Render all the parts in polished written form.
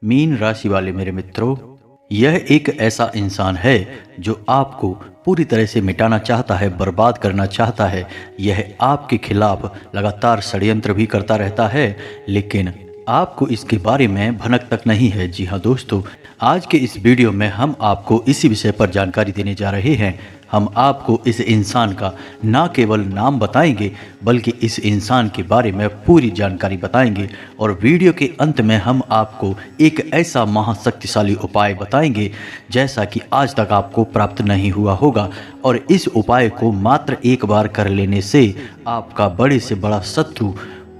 Mean राशि वाले मेरे मित्रों, यह एक ऐसा इंसान है जो आपको पूरी तरह से मिटाना चाहता है, बर्बाद करना चाहता है। यह आपके खिलाफ लगातार षड्यंत्र भी करता रहता है, लेकिन आपको इसके बारे में भनक तक नहीं है। जी हाँ दोस्तों, आज के इस वीडियो में हम आपको इसी विषय पर जानकारी देने जा रहे हैं। हम आपको इस इंसान का न केवल नाम बताएंगे, बल्कि इस इंसान के बारे में पूरी जानकारी बताएंगे। और वीडियो के अंत में हम आपको एक ऐसा महाशक्तिशाली उपाय बताएंगे जैसा कि आज तक आपको प्राप्त नहीं हुआ होगा। और इस उपाय को मात्र एक बार कर लेने से आपका बड़े से बड़ा शत्रु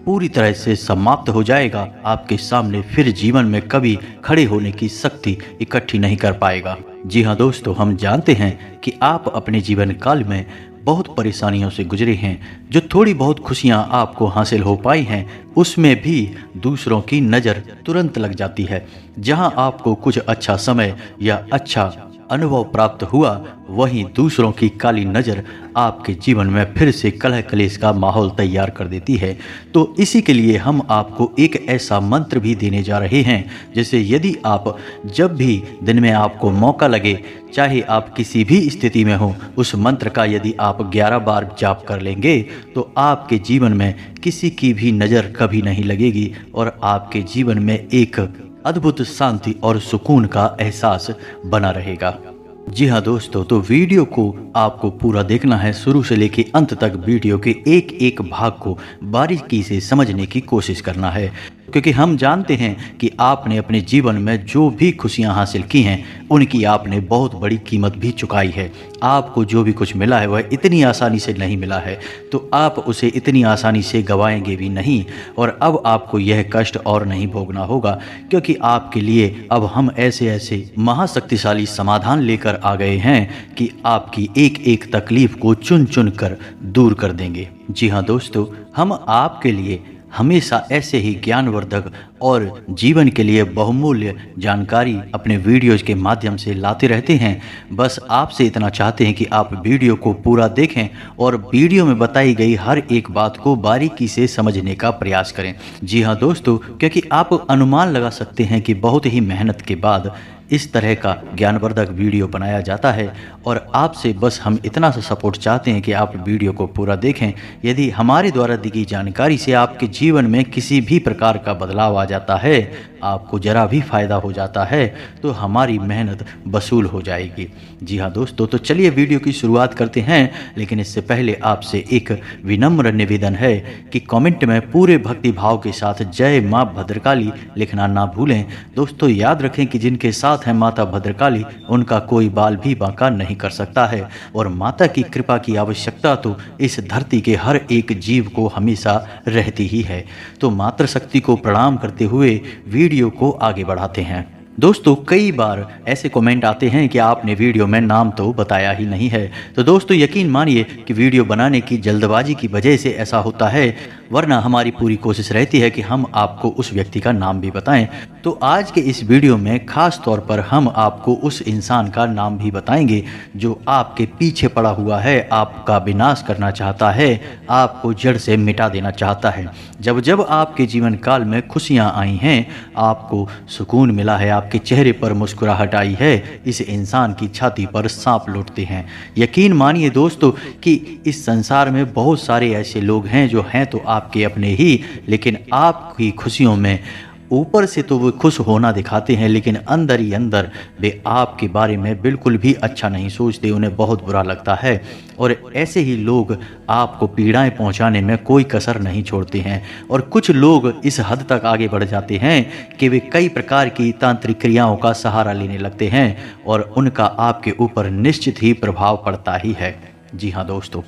पूरी तरह से समाप्त हो जाएगा। आपके सामने फिर जीवन में कभी खड़े होने की शक्ति इकट्ठी नहीं कर पाएगा। जी हाँ दोस्तों, हम जानते हैं कि आप अपने जीवन काल में बहुत परेशानियों से गुजरे हैं। जो थोड़ी बहुत खुशियाँ आपको हासिल हो पाई हैं, उसमें भी दूसरों की नज़र तुरंत लग जाती है। जहाँ आपको कुछ अच्छा समय या अच्छा अनुभव प्राप्त हुआ, वहीं दूसरों की काली नज़र आपके जीवन में फिर से कलह कलेश का माहौल तैयार कर देती है। तो इसी के लिए हम आपको एक ऐसा मंत्र भी देने जा रहे हैं, जैसे यदि आप जब भी दिन में आपको मौका लगे, चाहे आप किसी भी स्थिति में हो, उस मंत्र का यदि आप 11 बार जाप कर लेंगे तो आपके जीवन में किसी की भी नज़र कभी नहीं लगेगी और आपके जीवन में एक अद्भुत शांति और सुकून का एहसास बना रहेगा। जी हाँ दोस्तों, तो वीडियो को आपको पूरा देखना है, शुरू से लेकर अंत तक वीडियो के एक एक भाग को बारीकी से समझने की कोशिश करना है, क्योंकि हम जानते हैं कि आपने अपने जीवन में जो भी खुशियां हासिल की हैं, उनकी आपने बहुत बड़ी कीमत भी चुकाई है। आपको जो भी कुछ मिला है वह इतनी आसानी से नहीं मिला है, तो आप उसे इतनी आसानी से गंवाएंगे भी नहीं। और अब आपको यह कष्ट और नहीं भोगना होगा, क्योंकि आपके लिए अब हम ऐसे ऐसे महाशक्तिशाली समाधान लेकर आ गए हैं कि आपकी एक एक तकलीफ को चुन चुन कर दूर कर देंगे। जी हाँ दोस्तों, हम आपके लिए हमेशा ऐसे ही ज्ञानवर्धक और जीवन के लिए बहुमूल्य जानकारी अपने वीडियोज़ के माध्यम से लाते रहते हैं। बस आपसे इतना चाहते हैं कि आप वीडियो को पूरा देखें और वीडियो में बताई गई हर एक बात को बारीकी से समझने का प्रयास करें। जी हाँ दोस्तों, क्योंकि आप अनुमान लगा सकते हैं कि बहुत ही मेहनत के बाद इस तरह का ज्ञानवर्धक वीडियो बनाया जाता है, और आपसे बस हम इतना सा सपोर्ट चाहते हैं कि आप वीडियो को पूरा देखें। यदि हमारे द्वारा दी गई जानकारी से आपके जीवन में किसी भी प्रकार का बदलाव आ जाता है, आपको ज़रा भी फ़ायदा हो जाता है, तो हमारी मेहनत वसूल हो जाएगी। जी हाँ दोस्तों, तो चलिए वीडियो की शुरुआत करते हैं। लेकिन इससे पहले आपसे एक विनम्र निवेदन है कि कमेंट में पूरे भक्ति भाव के साथ जय माँ भद्रकाली लिखना ना भूलें। दोस्तों याद रखें कि जिनके साथ है माता भद्रकाली, उनका कोई बाल भी बांका नहीं कर सकता है। और माता की कृपा की आवश्यकता तो इस धरती के हर एक जीव को हमेशा रहती ही है। तो मातृशक्ति को प्रणाम करते हुए वीडियो को आगे बढ़ाते हैं। दोस्तों कई बार ऐसे कमेंट आते हैं कि आपने वीडियो में नाम तो बताया ही नहीं है। तो दोस्तों यकीन मानिए कि वीडियो बनाने की जल्दबाजी की वजह से ऐसा होता है, वरना हमारी पूरी कोशिश रहती है कि हम आपको उस व्यक्ति का नाम भी बताएं। तो आज के इस वीडियो में खास तौर पर हम आपको उस इंसान का नाम भी बताएंगे जो आपके पीछे पड़ा हुआ है, आपका विनाश करना चाहता है, आपको जड़ से मिटा देना चाहता है। जब जब आपके जीवन काल में खुशियाँ आई हैं, आपको सुकून मिला है, आपके चेहरे पर मुस्कुराहट आई है, इस इंसान की छाती पर सांप लौटते हैं। यकीन मानिए दोस्तों कि इस संसार में बहुत सारे ऐसे लोग हैं जो हैं तो आपके अपने ही, लेकिन आपकी खुशियों में ऊपर से तो वो खुश होना दिखाते हैं, लेकिन अंदर ही अंदर वे आपके बारे में बिल्कुल भी अच्छा नहीं सोचते, उन्हें बहुत बुरा लगता है। और ऐसे ही लोग आपको पीड़ाएं पहुंचाने में कोई कसर नहीं छोड़ते हैं। और कुछ लोग इस हद तक आगे बढ़ जाते हैं कि वे कई प्रकार की तांत्रिक क्रियाओं का सहारा लेने लगते हैं, और उनका आपके ऊपर निश्चित ही प्रभाव पड़ता ही है। जी हाँ दोस्तों,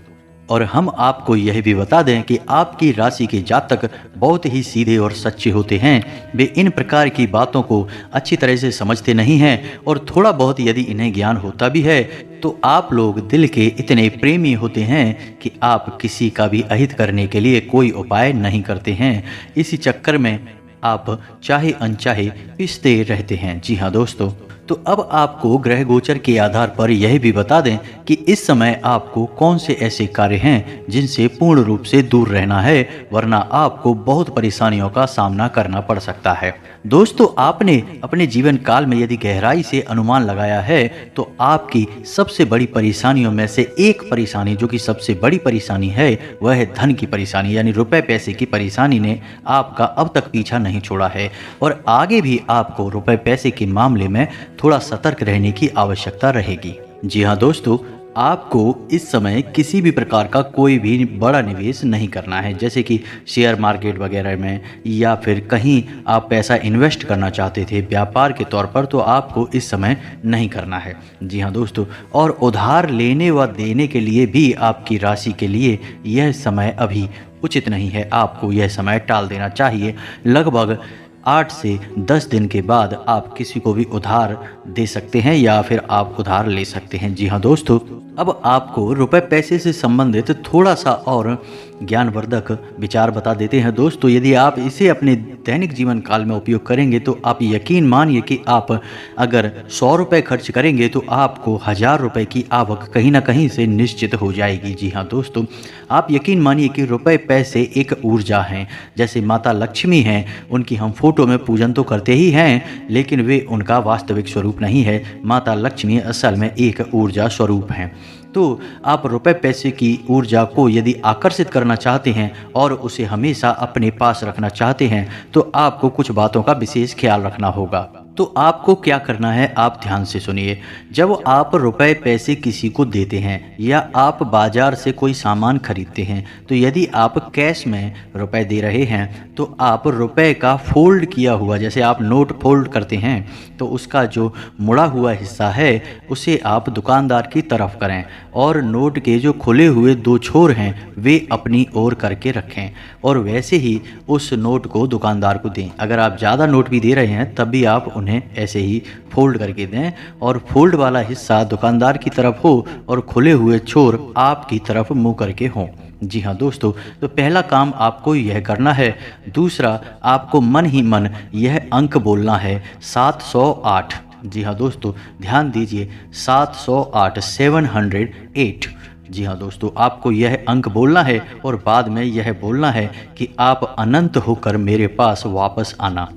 और हम आपको यह भी बता दें कि आपकी राशि के जातक बहुत ही सीधे और सच्चे होते हैं। वे इन प्रकार की बातों को अच्छी तरह से समझते नहीं हैं, और थोड़ा बहुत यदि इन्हें ज्ञान होता भी है तो आप लोग दिल के इतने प्रेमी होते हैं कि आप किसी का भी अहित करने के लिए कोई उपाय नहीं करते हैं। इसी चक्कर में आप चाहे अनचाहे पिसते रहते हैं। जी हाँ दोस्तों, तो अब आपको ग्रह गोचर के आधार पर यह भी बता दें कि इस समय आपको कौन से ऐसे कार्य हैं जिनसे पूर्ण रूप से दूर रहना है, वरना आपको बहुत परेशानियों का सामना करना पड़ सकता है। दोस्तों, आपने अपने जीवन काल में यदि गहराई से अनुमान लगाया है तो आपकी सबसे बड़ी परेशानियों में से एक परेशानी, जो कि सबसे बड़ी परेशानी है, वह है धन की परेशानी, यानी रुपए पैसे की परेशानी ने आपका अब तक पीछा नहीं छोड़ा है और आगे भी आपको रुपए पैसे के मामले में थोड़ा सतर्क रहने की आवश्यकता रहेगी। जी हाँ दोस्तों, आपको इस समय किसी भी प्रकार का कोई भी बड़ा निवेश नहीं करना है, जैसे कि शेयर मार्केट वगैरह में, या फिर कहीं आप पैसा इन्वेस्ट करना चाहते थे व्यापार के तौर पर, तो आपको इस समय नहीं करना है। जी हाँ दोस्तों, और उधार लेने व देने के लिए भी आपकी राशि के लिए यह समय अभी उचित नहीं है। आपको यह समय टाल देना चाहिए। लगभग 8 से 10 दिन के बाद आप किसी को भी उधार दे सकते हैं या फिर आप उधार ले सकते हैं। जी हाँ दोस्तों, अब आपको रुपए पैसे से संबंधित थोड़ा सा और ज्ञानवर्धक विचार बता देते हैं। दोस्तों, यदि आप इसे अपने दैनिक जीवन काल में उपयोग करेंगे तो आप यकीन मानिए कि आप अगर 100 रुपये खर्च करेंगे तो आपको 1000 रुपये की आवक कहीं ना कहीं से निश्चित हो जाएगी। जी हाँ दोस्तों, आप यकीन मानिए कि रुपए पैसे एक ऊर्जा हैं। जैसे माता लक्ष्मी हैं, उनकी हम फोटो में पूजन तो करते ही हैं, लेकिन वे उनका वास्तविक स्वरूप नहीं है। माता लक्ष्मी असल में एक ऊर्जा स्वरूप हैं। तो आप रुपए पैसे की ऊर्जा को यदि आकर्षित करना चाहते हैं और उसे हमेशा अपने पास रखना चाहते हैं तो आपको कुछ बातों का विशेष ख्याल रखना होगा। तो आपको क्या करना है, आप ध्यान से सुनिए। जब आप रुपए पैसे किसी को देते हैं या आप बाजार से कोई सामान खरीदते हैं, तो यदि आप कैश में रुपए दे रहे हैं तो आप रुपए का फोल्ड किया हुआ, जैसे आप नोट फोल्ड करते हैं, तो उसका जो मुड़ा हुआ हिस्सा है उसे आप दुकानदार की तरफ करें और नोट के जो खुले हुए 2 छोर हैं वे अपनी ओर करके रखें और वैसे ही उस नोट को दुकानदार को दें। अगर आप ज़्यादा नोट भी दे रहे हैं तब भी आप उन्हें ऐसे ही फोल्ड करके दें और फोल्ड वाला हिस्सा दुकानदार की तरफ हो और खुले हुए छोर आपकी तरफ मुंह करके हों। जी हाँ दोस्तों, तो पहला काम आपको यह करना है। दूसरा, आपको मन ही मन यह अंक बोलना है 708। जी हाँ दोस्तों, ध्यान दीजिए, 708, 708। जी हाँ दोस्तों, आपको यह अंक बोलना है और बाद में यह बोलना है कि आप अनंत होकर मेरे पास वापस आना।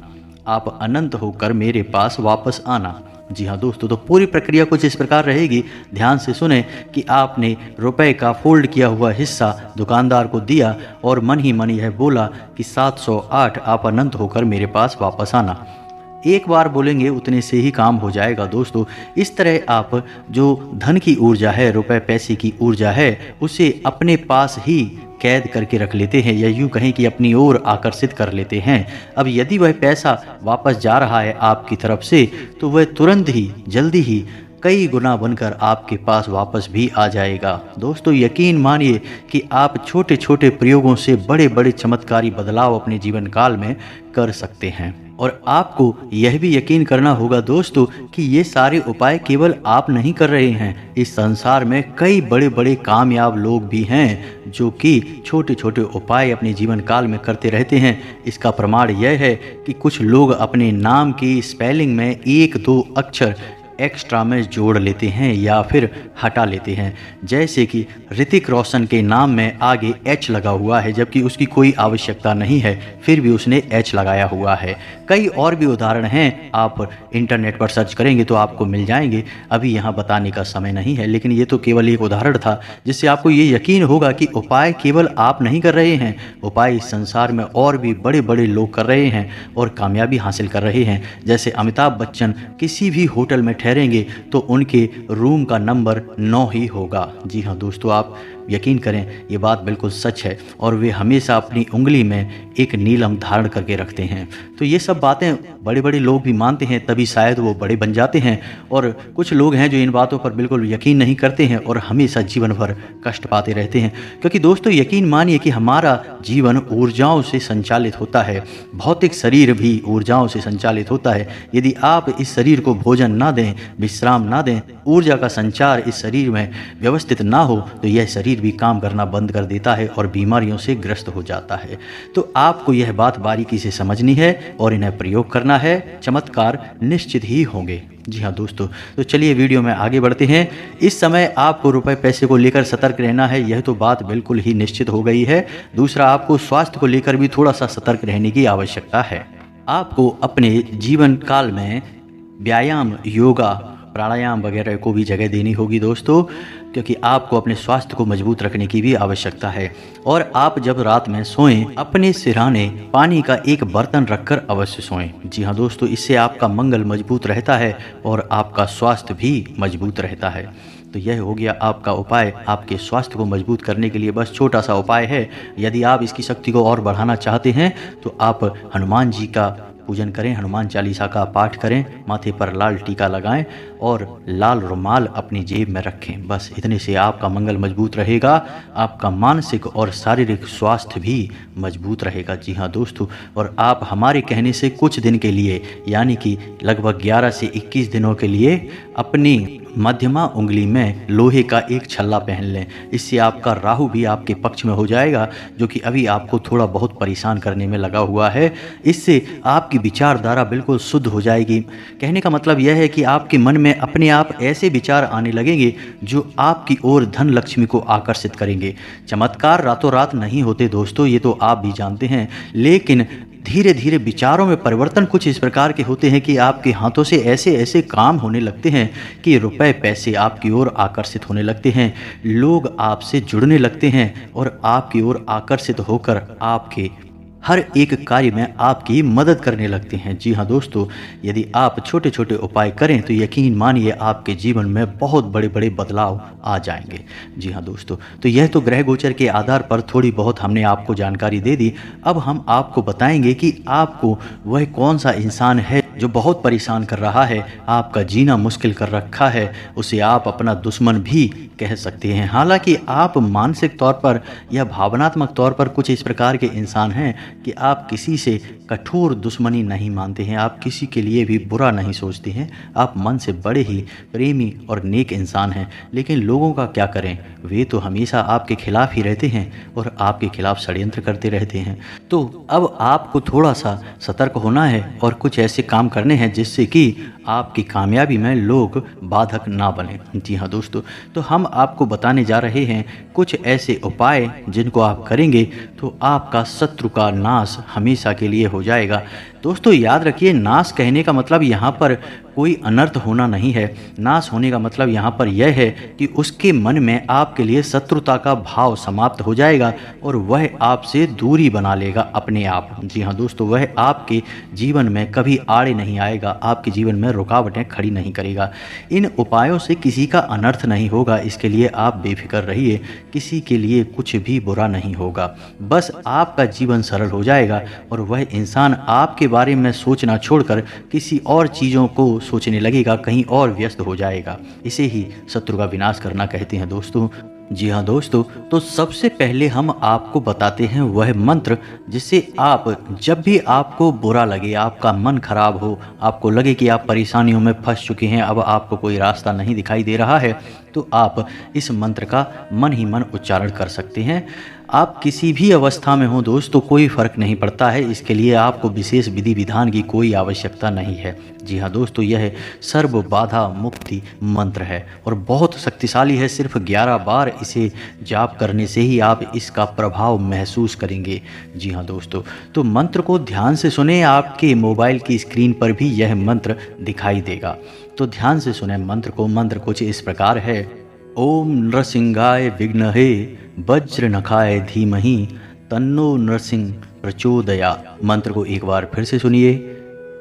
आप अनंत होकर मेरे पास वापस आना। जी हाँ दोस्तों, तो पूरी प्रक्रिया कुछ इस प्रकार रहेगी। ध्यान से सुने कि आपने रुपए का फोल्ड किया हुआ हिस्सा दुकानदार को दिया और मन ही मन यह बोला कि 708, आप अनंत होकर मेरे पास वापस आना। एक बार बोलेंगे उतने से ही काम हो जाएगा दोस्तों। इस तरह आप जो धन की ऊर्जा है, रुपए पैसे की ऊर्जा है, उसे अपने पास ही कैद करके रख लेते हैं या यूँ कहें कि अपनी ओर आकर्षित कर लेते हैं। अब यदि वह पैसा वापस जा रहा है आपकी तरफ से तो वह तुरंत ही, जल्दी ही कई गुना बनकर आपके पास वापस भी आ जाएगा। दोस्तों, यकीन मानिए कि आप छोटे छोटे प्रयोगों से बड़े बड़े चमत्कारी बदलाव अपने जीवन काल में कर सकते हैं। और आपको यह भी यकीन करना होगा दोस्तों कि ये सारे उपाय केवल आप नहीं कर रहे हैं। इस संसार में कई बड़े बड़े कामयाब लोग भी हैं जो कि छोटे छोटे उपाय अपने जीवन काल में करते रहते हैं। इसका प्रमाण यह है कि कुछ लोग अपने नाम की स्पेलिंग में 1-2 अक्षर एक्स्ट्रा में जोड़ लेते हैं या फिर हटा लेते हैं। जैसे कि ऋतिक रोशन के नाम में आगे एच लगा हुआ है जबकि उसकी कोई आवश्यकता नहीं है, फिर भी उसने एच लगाया हुआ है। कई और भी उदाहरण हैं, आप इंटरनेट पर सर्च करेंगे तो आपको मिल जाएंगे। अभी यहाँ बताने का समय नहीं है, लेकिन ये तो केवल एक उदाहरण था जिससे आपको ये यकीन होगा कि उपाय केवल आप नहीं कर रहे हैं, उपाय इस संसार में और भी बड़े बड़े लोग कर रहे हैं और कामयाबी हासिल कर रहे हैं। जैसे अमिताभ बच्चन किसी भी होटल में ठहरेंगे तो उनके रूम का नंबर 9 ही होगा। जी हाँ दोस्तों, आप यकीन करें ये बात बिल्कुल सच है। और वे हमेशा अपनी उंगली में एक नीलम धारण करके रखते हैं। तो ये सब बातें बड़े बड़े लोग भी मानते हैं, तभी शायद वो बड़े बन जाते हैं। और कुछ लोग हैं जो इन बातों पर बिल्कुल यकीन नहीं करते हैं और हमेशा जीवन भर कष्ट पाते रहते हैं। क्योंकि दोस्तों, यकीन मानिए कि हमारा जीवन ऊर्जाओं से संचालित होता है, भौतिक शरीर भी ऊर्जाओं से संचालित होता है। यदि आप इस शरीर को भोजन ना दें, विश्राम ना दें, ऊर्जा का संचार इस शरीर में व्यवस्थित ना हो तो यह शरीर भी काम करना बंद कर देता है और बीमारियों से ग्रस्त हो जाता है। तो आपको यह बात बारीकी से समझनी है और इन्हें प्रयोग करना है। चमत्कार निश्चित ही होंगे। जी हाँ दोस्तों, तो चलिए वीडियो में आगे बढ़ते हैं। इस समय आपको रुपए पैसे को लेकर सतर्क रहना है, यह तो बात बिल्कुल ही निश्चित हो गई है। दूसरा, आपको स्वास्थ्य को लेकर भी थोड़ा सा सतर्क रहने की आवश्यकता है। आपको अपने जीवन काल में व्यायाम, योगा, प्राणायाम वगैरह को भी जगह देनी होगी दोस्तों, क्योंकि आपको अपने स्वास्थ्य को मजबूत रखने की भी आवश्यकता है। और आप जब रात में सोएं, अपने सिरहाने पानी का एक बर्तन रखकर अवश्य सोएं। जी हाँ दोस्तों, इससे आपका मंगल मजबूत रहता है और आपका स्वास्थ्य भी मजबूत रहता है। तो यह हो गया आपका उपाय आपके स्वास्थ्य को मजबूत करने के लिए। बस छोटा सा उपाय है। यदि आप इसकी शक्ति को और बढ़ाना चाहते हैं तो आप हनुमान जी का पूजन करें, हनुमान चालीसा का पाठ करें, माथे पर लाल टीका लगाएं और लाल रुमाल अपनी जेब में रखें। बस इतने से आपका मंगल मजबूत रहेगा, आपका मानसिक और शारीरिक स्वास्थ्य भी मजबूत रहेगा। जी हाँ दोस्तों, और आप हमारे कहने से कुछ दिन के लिए, यानी कि लगभग 11 से 21 दिनों के लिए अपनी मध्यमा उंगली में लोहे का एक छल्ला पहन लें। इससे आपका राहु भी आपके पक्ष में हो जाएगा, जो कि अभी आपको थोड़ा बहुत परेशान करने में लगा हुआ है। इससे आपकी विचारधारा बिल्कुल शुद्ध हो जाएगी। कहने का मतलब यह है कि आपके मन में अपने आप ऐसे विचार आने लगेंगे जो आपकी ओर धन लक्ष्मी को आकर्षित करेंगे। चमत्कार रातों रात नहीं होते दोस्तों, ये तो आप भी जानते हैं, लेकिन धीरे धीरे विचारों में परिवर्तन कुछ इस प्रकार के होते हैं कि आपके हाथों से ऐसे ऐसे काम होने लगते हैं कि रुपए पैसे आपकी ओर आकर्षित होने लगते हैं, लोग आपसे जुड़ने लगते हैं और आपकी ओर आकर्षित होकर आपके हर एक कार्य में आपकी मदद करने लगते हैं। जी हाँ दोस्तों, यदि आप छोटे छोटे उपाय करें तो यकीन मानिए आपके जीवन में बहुत बड़े बड़े बदलाव आ जाएंगे। जी हाँ दोस्तों, तो यह तो ग्रह गोचर के आधार पर थोड़ी बहुत हमने आपको जानकारी दे दी। अब हम आपको बताएंगे कि आपको वह कौन सा इंसान है जो बहुत परेशान कर रहा है, आपका जीना मुश्किल कर रखा है, उसे आप अपना दुश्मन भी कह सकते हैं। हालांकि आप मानसिक तौर पर या भावनात्मक तौर पर कुछ इस प्रकार के इंसान हैं कि आप किसी से कठोर दुश्मनी नहीं मानते हैं, आप किसी के लिए भी बुरा नहीं सोचते हैं, आप मन से बड़े ही प्रेमी और नेक इंसान हैं। लेकिन लोगों का क्या करें, वे तो हमेशा आपके खिलाफ ही रहते हैं और आपके खिलाफ षड्यंत्र करते रहते हैं। तो अब आपको थोड़ा सा सतर्क होना है और कुछ ऐसे काम करने हैं जिससे कि आपकी कामयाबी में लोग बाधक ना बने। जी हाँ दोस्तों, तो हम आपको बताने जा रहे हैं कुछ ऐसे उपाय जिनको आप करेंगे तो आपका शत्रु का नाश हमेशा के लिए हो जाएगा। दोस्तों याद रखिए, नाश कहने का मतलब यहाँ पर कोई अनर्थ होना नहीं है। नाश होने का मतलब यहाँ पर यह है कि उसके मन में आपके लिए शत्रुता का भाव समाप्त हो जाएगा और वह आपसे दूरी बना लेगा अपने आप। जी हाँ दोस्तों, वह आपके जीवन में कभी आड़े नहीं आएगा, आपके जीवन में रुकावटें खड़ी नहीं करेगा। इन उपायों से किसी का अनर्थ नहीं होगा, इसके लिए आप बेफिक्र रहिए, किसी के लिए कुछ भी बुरा नहीं होगा। बस आपका जीवन सरल हो जाएगा और वह इंसान आपके बारे में सोचना छोड़कर किसी और चीज़ों को सोचने लगेगा, कहीं और व्यस्त हो जाएगा। इसे ही शत्रु का विनाश करना कहते हैं दोस्तों। जी हाँ दोस्तों, तो सबसे पहले हम आपको बताते हैं वह मंत्र जिससे आप जब भी आपको बुरा लगे, आपका मन खराब हो, आपको लगे कि आप परेशानियों में फंस चुके हैं, अब आपको कोई रास्ता नहीं दिखाई दे रहा है, तो आप इस मंत्र का मन ही मन उच्चारण कर सकते हैं। आप किसी भी अवस्था में हो दोस्तों, कोई फ़र्क नहीं पड़ता है, इसके लिए आपको विशेष विधि विधान की कोई आवश्यकता नहीं है। जी हाँ दोस्तों, यह सर्व बाधा मुक्ति मंत्र है और बहुत शक्तिशाली है। सिर्फ 11 बार इसे जाप करने से ही आप इसका प्रभाव महसूस करेंगे। जी हाँ दोस्तों, तो मंत्र को ध्यान से सुने, आपके मोबाइल की स्क्रीन पर भी यह मंत्र दिखाई देगा, तो ध्यान से सुने मंत्र को। मंत्र कुछ इस प्रकार है, ओम नृसिंहाय विघ्नहे वज्र नखाय धीमहि तन्नो नृसिंह प्रचोदयात्। मंत्र को एक बार फिर से सुनिए,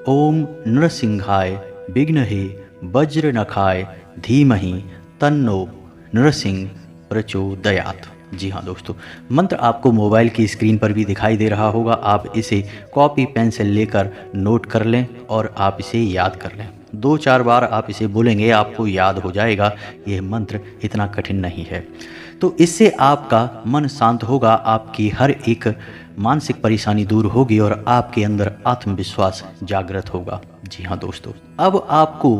ओम नृसिंहाय विघ्नहे वज्र नखाय धीमहि तन्नो नृसिंह प्रचोदयात्। जी हाँ दोस्तों, मंत्र आपको मोबाइल की स्क्रीन पर भी दिखाई दे रहा होगा। आप इसे कॉपी पेंसिल लेकर नोट कर लें और आप इसे याद कर लें। 2-4 बार आप इसे बोलेंगे, आपको याद हो जाएगा। यह मंत्र इतना कठिन नहीं है। तो इससे आपका मन शांत होगा, आपकी हर एक मानसिक परेशानी दूर होगी और आपके अंदर आत्मविश्वास जागृत होगा। जी हाँ दोस्तों, अब आपको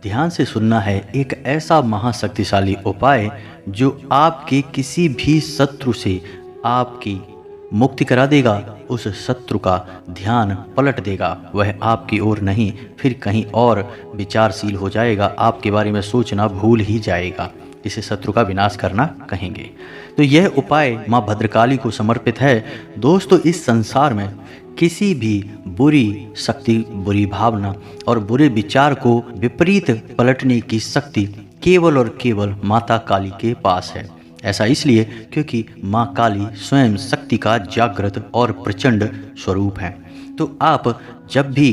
ध्यान से सुनना है एक ऐसा महाशक्तिशाली उपाय जो आपके किसी भी शत्रु से आपकी मुक्ति करा देगा, उस शत्रु का ध्यान पलट देगा। वह आपकी ओर नहीं फिर कहीं और विचारशील हो जाएगा, आपके बारे में सोचना भूल ही जाएगा। इसे शत्रु का विनाश करना कहेंगे। तो यह उपाय माँ भद्रकाली को समर्पित है। दोस्तों, इस संसार में किसी भी बुरी शक्ति, बुरी भावना और बुरे विचार को विपरीत पलटने की शक्ति केवल और केवल माता काली के पास है। ऐसा इसलिए क्योंकि माँ काली स्वयं शक्ति का जागृत और प्रचंड स्वरूप है। तो आप जब भी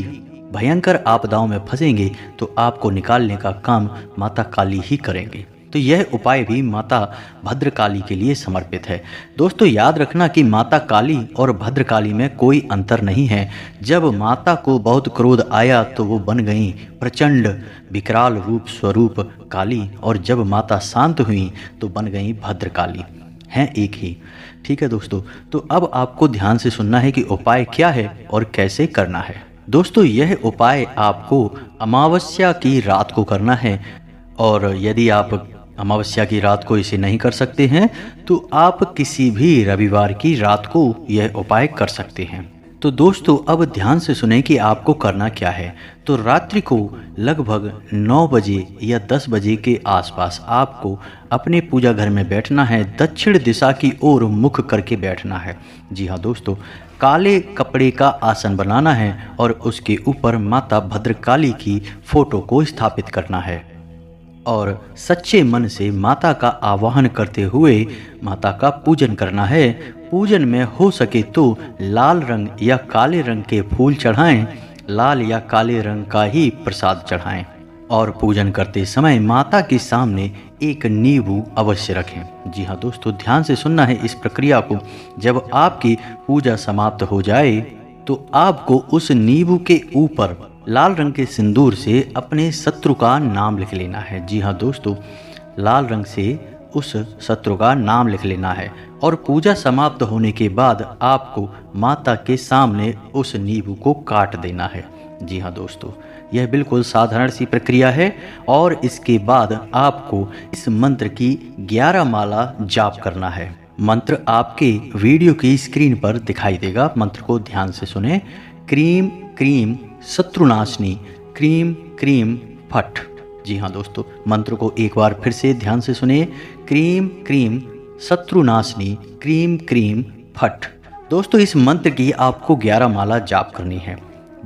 भयंकर आपदाओं में फंसेंगे तो आपको निकालने का काम माता काली ही करेंगे। तो यह उपाय भी माता भद्रकाली के लिए समर्पित है। दोस्तों, याद रखना कि माता काली और भद्रकाली में कोई अंतर नहीं है। जब माता को बहुत क्रोध आया तो वो बन गई प्रचंड विकराल रूप स्वरूप काली, और जब माता शांत हुई तो बन गई भद्रकाली, हैं एक ही। ठीक है दोस्तों, तो अब आपको ध्यान से सुनना है कि उपाय क्या है और कैसे करना है। दोस्तों, यह उपाय आपको अमावस्या की रात को करना है, और यदि आप अमावस्या की रात को इसे नहीं कर सकते हैं तो आप किसी भी रविवार की रात को यह उपाय कर सकते हैं। तो दोस्तों, अब ध्यान से सुने कि आपको करना क्या है। तो रात्रि को लगभग 9 बजे या 10 बजे के आसपास आपको अपने पूजा घर में बैठना है। दक्षिण दिशा की ओर मुख करके बैठना है। जी हाँ दोस्तों, काले कपड़े का आसन बनाना है और उसके ऊपर माता भद्रकाली की फोटो को स्थापित करना है, और सच्चे मन से माता का आवाहन करते हुए माता का पूजन करना है। पूजन में हो सके तो लाल रंग या काले रंग के फूल चढ़ाएं, लाल या काले रंग का ही प्रसाद चढ़ाएं, और पूजन करते समय माता के सामने एक नींबू अवश्य रखें। जी हाँ दोस्तों, ध्यान से सुनना है इस प्रक्रिया को। जब आपकी पूजा समाप्त हो जाए तो आपको उस नींबू के ऊपर लाल रंग के सिंदूर से अपने शत्रु का नाम लिख लेना है। जी हाँ दोस्तों, लाल रंग से उस शत्रु का नाम लिख लेना है, और पूजा समाप्त होने के बाद आपको माता के सामने उस नींबू को काट देना है। जी हाँ दोस्तों, यह बिल्कुल साधारण सी प्रक्रिया है, और इसके बाद आपको इस मंत्र की 11 माला जाप करना है। मंत्र आपके वीडियो की स्क्रीन पर दिखाई देगा। मंत्र को ध्यान से सुने। क्रीम क्रीम शत्रुनाशनी, क्रीम क्रीम फट। जी हाँ दोस्तों, मंत्र को एक बार फिर से ध्यान से सुने। क्रीम क्रीम शत्रुनाशनी, क्रीम क्रीम फट। दोस्तों, इस मंत्र की आपको 11 माला जाप करनी है।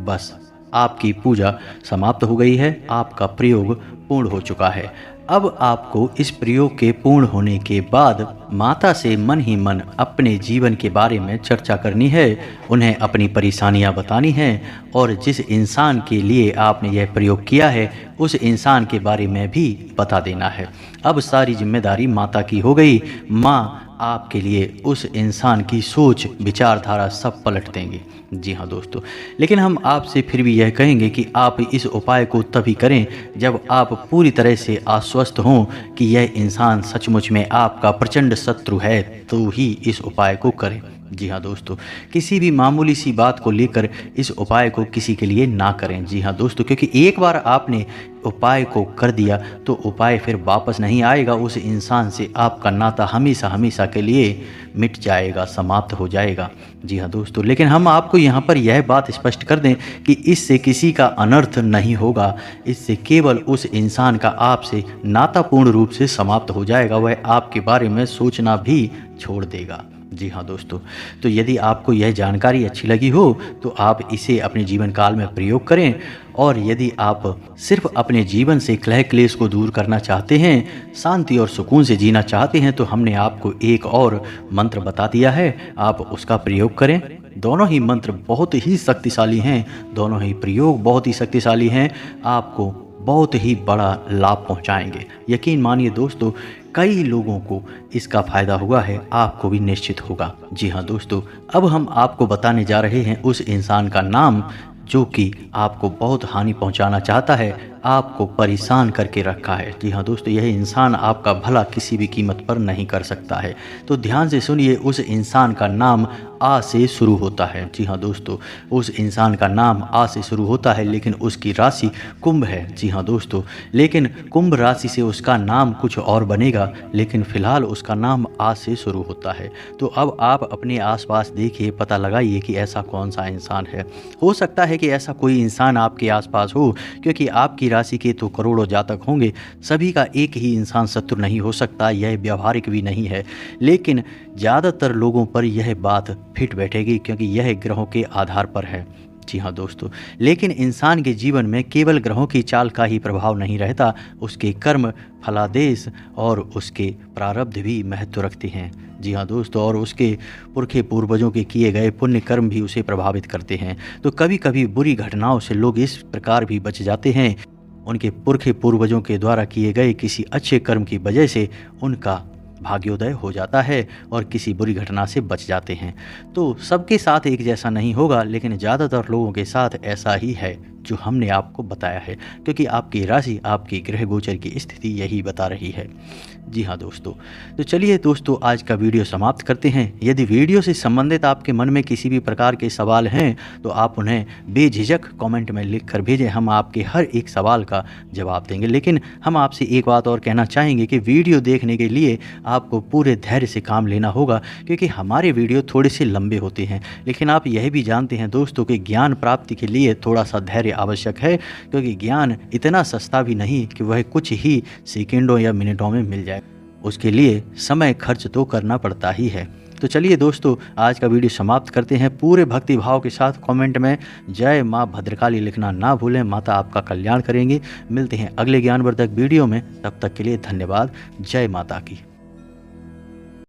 बस आपकी पूजा समाप्त हो गई है, आपका प्रयोग पूर्ण हो चुका है। अब आपको इस प्रयोग के पूर्ण होने के बाद माता से मन ही मन अपने जीवन के बारे में चर्चा करनी है, उन्हें अपनी परेशानियां बतानी है, और जिस इंसान के लिए आपने यह प्रयोग किया है उस इंसान के बारे में भी बता देना है। अब सारी जिम्मेदारी माता की हो गई। माँ आपके लिए उस इंसान की सोच विचारधारा सब पलट देंगे। जी हाँ दोस्तों, लेकिन हम आपसे फिर भी यह कहेंगे कि आप इस उपाय को तभी करें जब आप पूरी तरह से आश्वस्त हों कि यह इंसान सचमुच में आपका प्रचंड शत्रु है, तो ही इस उपाय को करें। जी हाँ दोस्तों, किसी भी मामूली सी बात को लेकर इस उपाय को किसी के लिए ना करें। जी हाँ दोस्तों, क्योंकि एक बार आपने उपाय को कर दिया तो उपाय फिर वापस नहीं आएगा। उस इंसान से आपका नाता हमेशा हमेशा के लिए मिट जाएगा, समाप्त हो जाएगा। जी हाँ दोस्तों, लेकिन हम आपको यहाँ पर यह बात स्पष्ट कर दें कि इससे किसी का अनर्थ नहीं होगा। इससे केवल उस इंसान का आपसे नाता पूर्ण रूप से समाप्त हो जाएगा, वह आपके बारे में सोचना भी छोड़ देगा। जी हाँ दोस्तों, तो यदि आपको यह जानकारी अच्छी लगी हो तो आप इसे अपने जीवन काल में प्रयोग करें, और यदि आप सिर्फ अपने जीवन से कलह क्लेश को दूर करना चाहते हैं, शांति और सुकून से जीना चाहते हैं, तो हमने आपको एक और मंत्र बता दिया है, आप उसका प्रयोग करें। दोनों ही मंत्र बहुत ही शक्तिशाली हैं, दोनों ही प्रयोग बहुत ही शक्तिशाली हैं, आपको बहुत ही बड़ा लाभ पहुंचाएंगे। यकीन मानिए दोस्तों, कई लोगों को इसका फ़ायदा हुआ है, आपको भी निश्चित होगा। जी हाँ दोस्तों, अब हम आपको बताने जा रहे हैं उस इंसान का नाम जो कि आपको बहुत हानि पहुंचाना चाहता है, आपको परेशान करके रखा है। जी हाँ दोस्तों, यह इंसान आपका भला किसी भी कीमत पर नहीं कर सकता है। तो ध्यान से सुनिए, उस इंसान का नाम आ से शुरू होता है। जी हाँ दोस्तों, उस इंसान का नाम आ से शुरू होता है, लेकिन उसकी राशि कुंभ है। जी हाँ दोस्तों, लेकिन कुंभ राशि से उसका नाम कुछ और बनेगा, लेकिन फिलहाल उसका नाम आ से शुरू होता है। तो अब आप अपने आसपास देखिए, पता लगाइए कि ऐसा कौन सा इंसान है। हो सकता है कि ऐसा कोई इंसान आपके आसपास हो, क्योंकि आपकी राशि के तो करोड़ों जातक होंगे। सभी का एक ही इंसान शत्रु नहीं हो सकता, यह व्यवहारिक भी नहीं है, लेकिन ज़्यादातर लोगों पर यह बात फिट बैठेगी, क्योंकि यह ग्रहों के आधार पर है। जी हाँ दोस्तों, लेकिन इंसान के जीवन में केवल ग्रहों की चाल का ही प्रभाव नहीं रहता, उसके कर्म, फलादेश और उसके प्रारब्ध भी महत्व रखते हैं। जी हाँ दोस्तों, और उसके पुरखे पूर्वजों के किए गए पुण्य कर्म भी उसे प्रभावित करते हैं। तो कभी कभी बुरी घटनाओं से लोग इस प्रकार भी बच जाते हैं, उनके पुरखे पूर्वजों के द्वारा किए गए किसी अच्छे कर्म की वजह से उनका भाग्योदय हो जाता है और किसी बुरी घटना से बच जाते हैं। तो सबके साथ एक जैसा नहीं होगा, लेकिन ज़्यादातर लोगों के साथ ऐसा ही है जो हमने आपको बताया है, क्योंकि आपकी राशि, आपकी ग्रह गोचर की स्थिति यही बता रही है। जी हाँ दोस्तों, तो चलिए दोस्तों, आज का वीडियो समाप्त करते हैं। यदि वीडियो से संबंधित आपके मन में किसी भी प्रकार के सवाल हैं तो आप उन्हें बेझिझक कमेंट में लिख कर भेजें, हम आपके हर एक सवाल का जवाब देंगे। लेकिन हम आपसे एक बात और कहना चाहेंगे कि वीडियो देखने के लिए आपको पूरे धैर्य से काम लेना होगा, क्योंकि हमारे वीडियो थोड़े से लंबे होते हैं। लेकिन आप यह भी जानते हैं दोस्तों कि ज्ञान प्राप्ति के लिए थोड़ा सा धैर्य आवश्यक है, क्योंकि ज्ञान इतना सस्ता भी नहीं कि वह कुछ ही सेकंडों या मिनटों में मिल जाए। उसके लिए समय खर्च तो करना पड़ता ही है। तो चलिए दोस्तों, आज का वीडियो समाप्त करते हैं। पूरे भक्ति भाव के साथ कमेंट में जय माँ भद्रकाली लिखना ना भूलें, माता आपका कल्याण करेंगे। मिलते हैं अगले ज्ञानवर्धक वीडियो में, तब तक के लिए धन्यवाद। जय माता की।